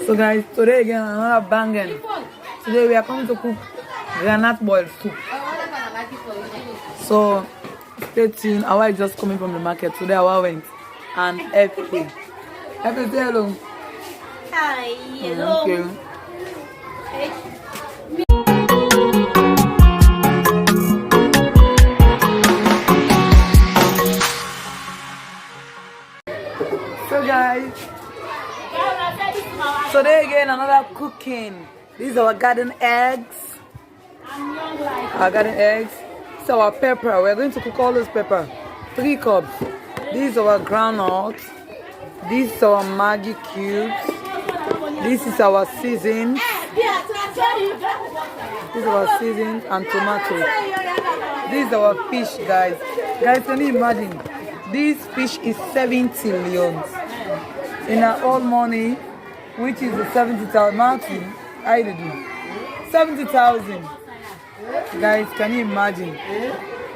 So guys, today again another banging. Today we are coming to cook granite boiled soup. So stay tuned. Our is just coming from the market. Today our went and FP. FP, say hello. Hi, hello. Okay. So guys, today again another cooking. These are our garden eggs. Our garden eggs. This is our pepper. We're going to cook all this pepper. 3 cups. These are our groundnuts. This is our Maggi cubes. This is our seasons. This is our seasons and tomatoes. This is our fish, guys. Guys, can you imagine? This fish is 70 millions. In our old money, which is the 70,000. Martin, I do 70,000. Guys, can you imagine?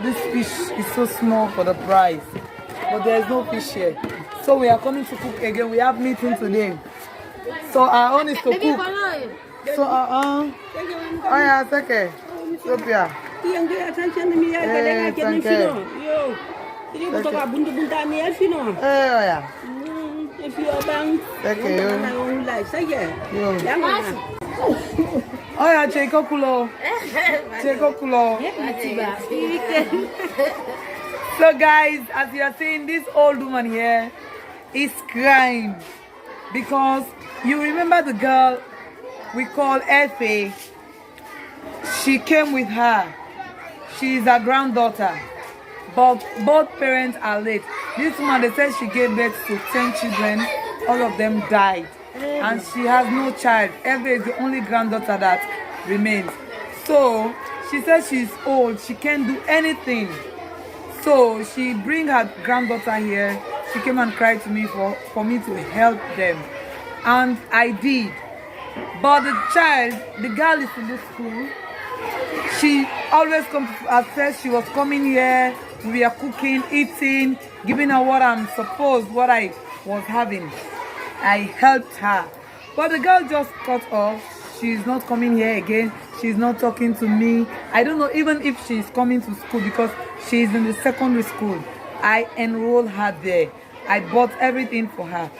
This fish is so small for the price, but there is no fish here. So we are coming to cook again. We have meeting today. So our own is to cook. So oh yeah, it's okay. Sophia. Thank Oh yeah, Checo Kulo. Checo Kulo. So guys, as you are seeing, this old woman here is crying because you remember the girl we call Effie. She came with her. She is her granddaughter, but both parents are late. This woman, they said she gave birth to 10 children. All of them died, and she has no child. Effie is the only granddaughter that remains. So she says she's old. She can't do anything. So she bring her granddaughter here. She came and cried to me for me to help them, and I did. But the child, the girl is in the school. She always comes and says she was coming here. We are cooking, eating, giving her what I'm supposed, what I was having. I helped her. But the girl just cut off. She's not coming here again. She's not talking to me. I don't know even if she's coming to school because she's in the secondary school. I enrolled her there. I bought everything for her.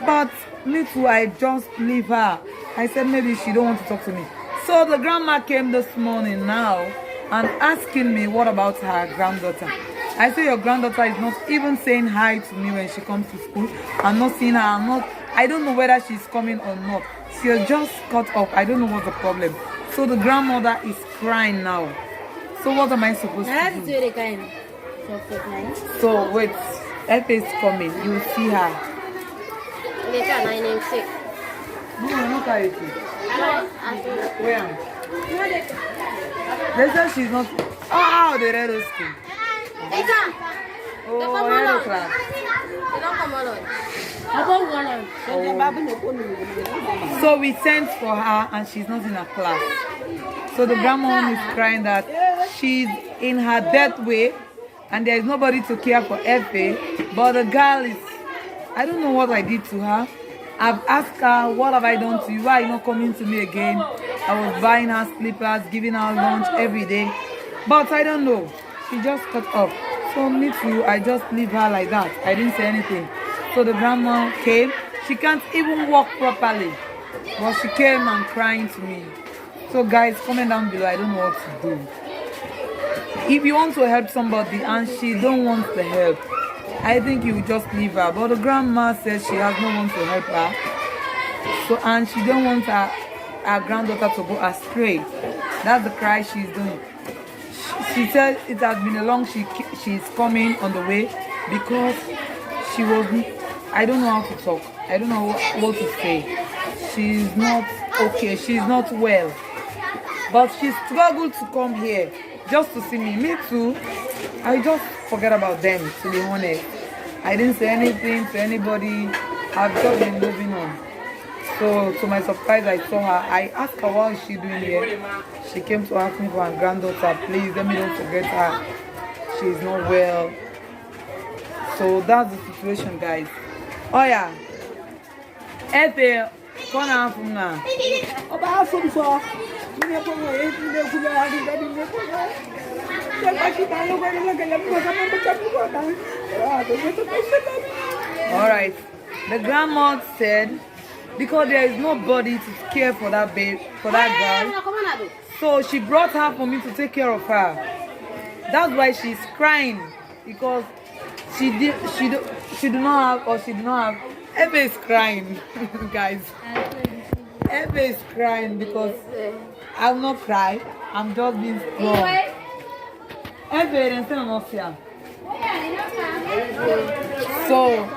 But me too, I just leave her. I said maybe she don't want to talk to me. So the grandma came this morning now and asking me what about her granddaughter. I say your granddaughter is not even saying hi to me when she comes to school. I'm not seeing her. I don't know whether she's coming or not. She has just cut off. I don't know what's the problem. So the grandmother is crying now. So what am I supposed to do? So wait, F is coming. You will see her. No, look at it. Where? They said she's not. Oh, the red skin. Oh, red class. So we sent for her and she's not in her class. So the grandma is crying that she's in her death way and there is nobody to care for Effie. But the girl is, I don't know what I did to her. I've asked her, what have I done to you? Why are you not coming to me again? I was buying her slippers, giving her lunch every day. But I don't know. She just cut off. So me too, I just leave her like that. I didn't say anything. So the grandma came. She can't even walk properly. But she came and crying to me. So guys, comment down below. I don't know what to do. If you want to help somebody and she don't want the help, I think you just leave her. But the grandma says she has no one to help her. So and she don't want her granddaughter to go astray. That's the cry she's doing. She said it has been a long she's coming on the way because she wasn't. I don't know how to talk. I don't know what to say. She's not okay. She's not well. But she struggled to come here just to see me. Me too. I just forget about them, to be honest. I didn't say anything to anybody. I've just been moving on. So to my surprise, I saw her. I asked her what is she doing here. She came to ask me for her granddaughter. Please let me don't forget her. She's not well. So that's the situation, guys. Oh yeah. Effie Come on from now. About from so. You never know if you never could have it. All right. The grandma said because there is nobody to care for that babe, for that girl, so she brought her for me to take care of her. That's why she's crying because she do not have, or she do not have. Ebe is crying, guys. Ebe is crying because I will not cry. I'm just being strong. Ebe is not here. So,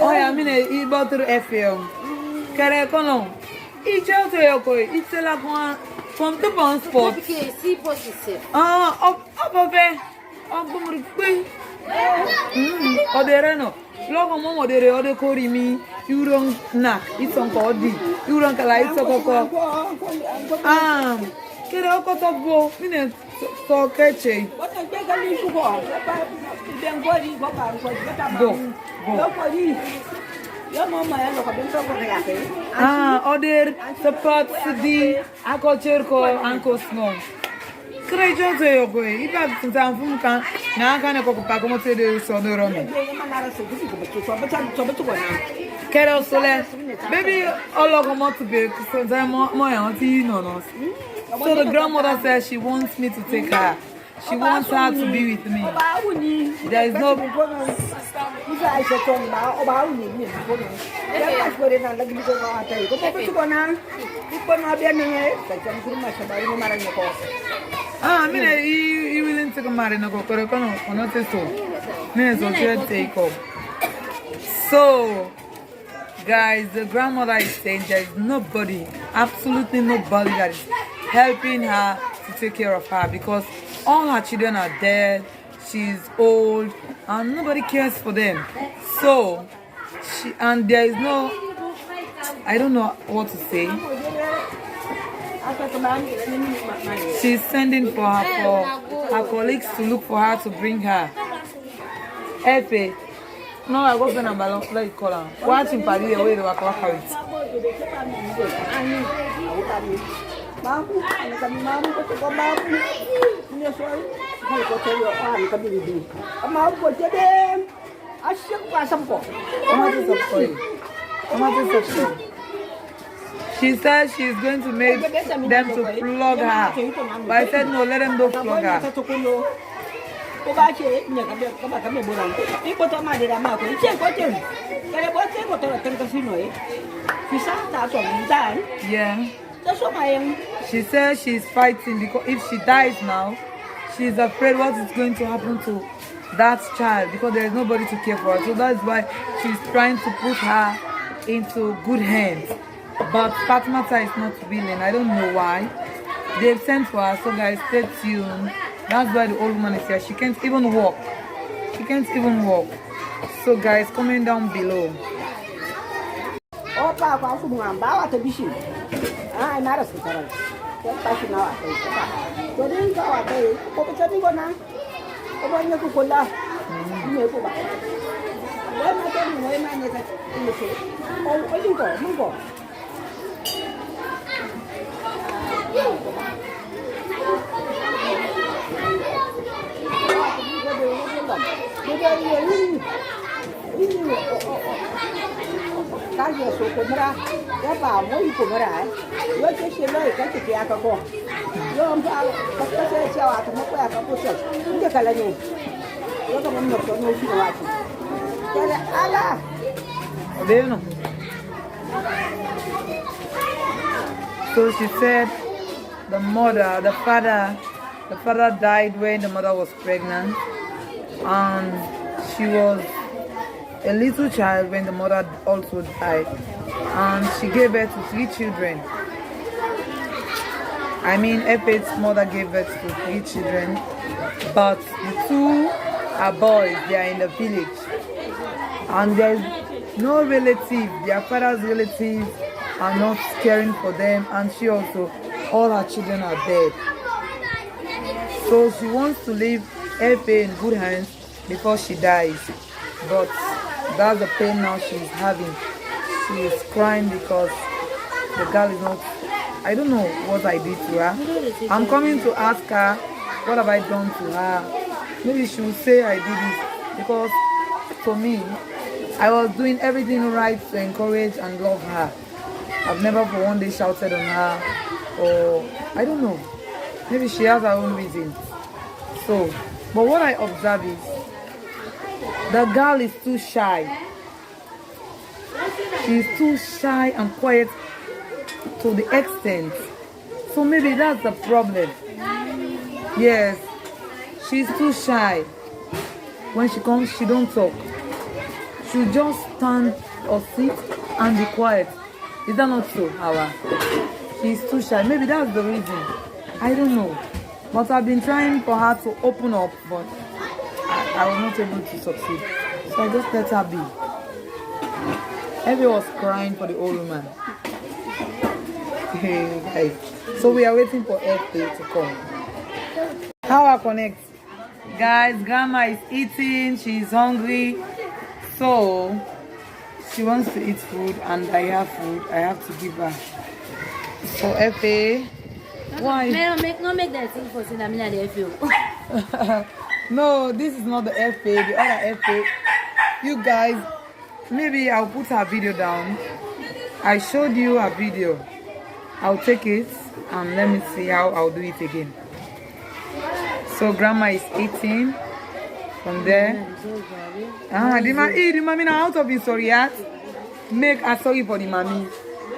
oh yeah, I mean, he bought the FM. Kare kono. Iche auto yoko. Iche la kwa from the bond spot. Ah, up over. Odereno. Logo momo dere ode kori mi. Urong nak. It's on kodi. Urong kala it's okoko. Ah. Kere oko tobo. Mine so keche. Go. Ah, other support the akocherko anko snow. Krejo to yogo. Iba tuntamfu kan na aka ne kokupa komo te de so do romi. Kero sole. Baby ologo mo to be so that mo yan ti no. So the grandmother says she wants me to take her. She wants her to be with me. There is no. Ah, I mean, you willing to marry no go correct no not so. Me so take up. So, guys, the grandmother is saying there is nobody, absolutely nobody that is helping her to take care of her because all her children are dead. She's old and nobody cares for them. So there is no, I don't know what to say. She's sending for her colleagues to look for her to bring her. Efe, no, I go to balance like call her. Watching Paddy away the work with. She said she's going to make them to flog her. But I said no, let them don't flog her. Yeah. She says she's fighting because if she dies now, she's afraid what is going to happen to that child because there is nobody to care for her. So that's why she's trying to put her into good hands. But Fatmata is not willing. I don't know why. They've sent for her. So guys, stay tuned. That's why the old woman is here. She can't even walk. She can't even walk. So guys, comment down below. I'm not a sister. Just passing out. So then go away. Open something on now. Open your cupola. You may go back. Where am I going? Where am I in the field? Oh, where you go? Move on. Cái gì số của ra, cái vào mỗi của ra, với cái xe lấy cái gì cả con, rồi ông ta cái xe treo à, thằng nó quẹo cái bộ xe, không được cái là gì, rồi thằng nó cho nó chịu lại, cái là ala, There no. So she said the father died when the mother was pregnant, and she was a little child when the mother also died, and she gave birth to 3 children. I mean, Efe's mother gave birth to 3 children, but the 2 are boys. They are in the village, and there's no relative. Their father's relatives are not caring for them, and she also, all her children are dead. So she wants to leave Efe in good hands before she dies, but That's the pain now she's having. She is crying because the girl is not. I don't know what I did to her. I'm coming to ask her, what have I done to her? Maybe she will say I did it, because for me, I was doing everything right to encourage and love her. I've never for one day shouted on her, or I don't know. Maybe she has her own reasons. So, but what I observe is the girl is too shy. She's too shy and quiet to the extent. So maybe that's the problem. Yes, she's too shy. When she comes, she don't talk. She'll just stand or sit and be quiet. Is that not so, Hawa? She's too shy. Maybe that's the reason. I don't know. But I've been trying for her to open up, but I was not able to succeed. So I just let her be. Evie was crying for the old woman. Hey, guys. So we are waiting for FA to come. How I connect? Guys, grandma is eating. She's hungry. So she wants to eat food and I have food. I have to give her. So FA, why? No make that thing for saying I'm not the FA. No, this is not the FA, the other FA. You guys, maybe I'll put her video down. I showed you a video. I'll take it and let me see how I'll do it again. So grandma is eating from there. The mommy now out of his sorry heart. Make a sorry for the mommy.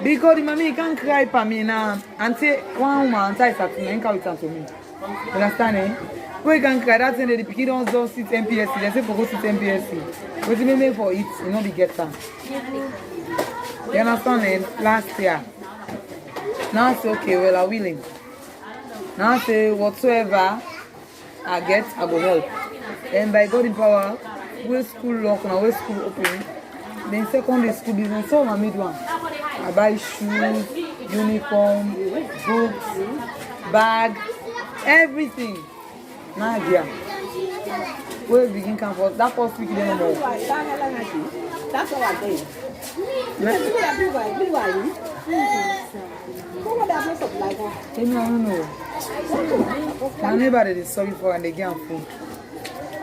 Because the mommy can't cry for me now. And say one woman and start to make out to me. You understand, eh? We can cry that thing that the pikin don't just sit MPSC. They say for go sit MPSC. But you make for it, you know the get time. You understand, eh? Last year. Now I say okay, well I willing. Now I say whatsoever I get, I go help. And by God in power, where school lock and where school open, then secondary school business, so I made one. I buy shoes, uniform, books, bag, everything. Now yeah. Where begin campus, that first week then no more. That's all I did. I don't know. My neighbor is sorry for and they get food.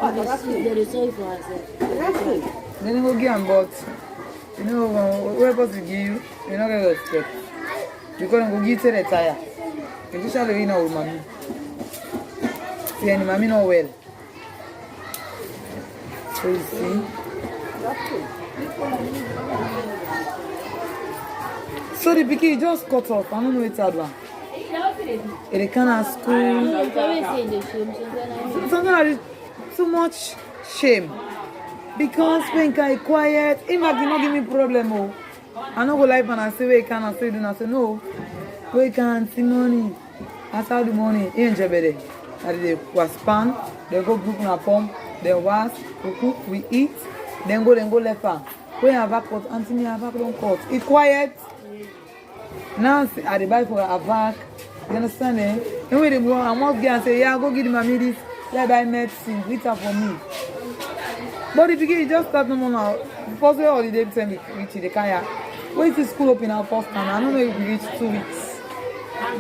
They're sorry for herself. Then they go get them, but you know, whoever to give you, you're not going to respect. Because they go give you the tire. You just have to know with mommy. See, and mommy not well. So you see. So the pikin just cut off. I don't know what's that one. They can't ask school. Sometimes there is too much shame. Because when I quiet, it might not give me problem. Oh. I don't go live and I say, wait, can I say, do I say, no. We can't see money. That's how the money. Ain't jebede. They was pan, they go group in a pump, they was, we cook, we eat, then go left hand. We have a cut, Anthony have a long cut. It's quiet. Now I dey buy for a vac. You understand, eh? And when they go, I must get and say, yeah, go give the mommy this, yeah, buy medicine, litter for me. But if you get just start no more now, first way holiday time reach the kaya. Wait till school open our first time. I don't know if we reach 2 weeks.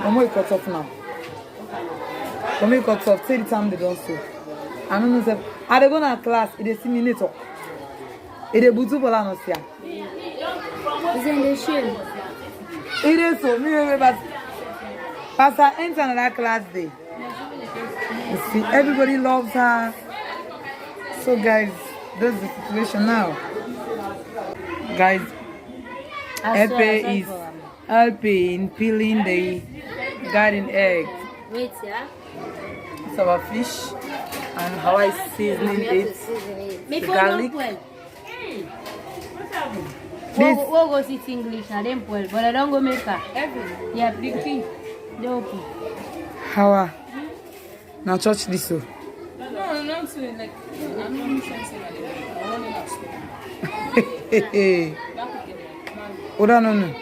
I'm more cut off now. I'm more cut off. Say the time they don't so. I don't know if I they go to class, they see me later. It is butu bola no sia. Is in the shame. It is so. Me remember. Pastor enter another class day. You see, everybody loves her. So guys, that's the situation now. Guys, Epe is helping peeling the garden egg. Wait, yeah? It's our fish and how I seasoning it. The garlic. We'll go sit English and then well, but I don't go make her. Yeah, big tea. They open. How? Now church this so. No, not so like I'm not trying to say that I want to Oda no no.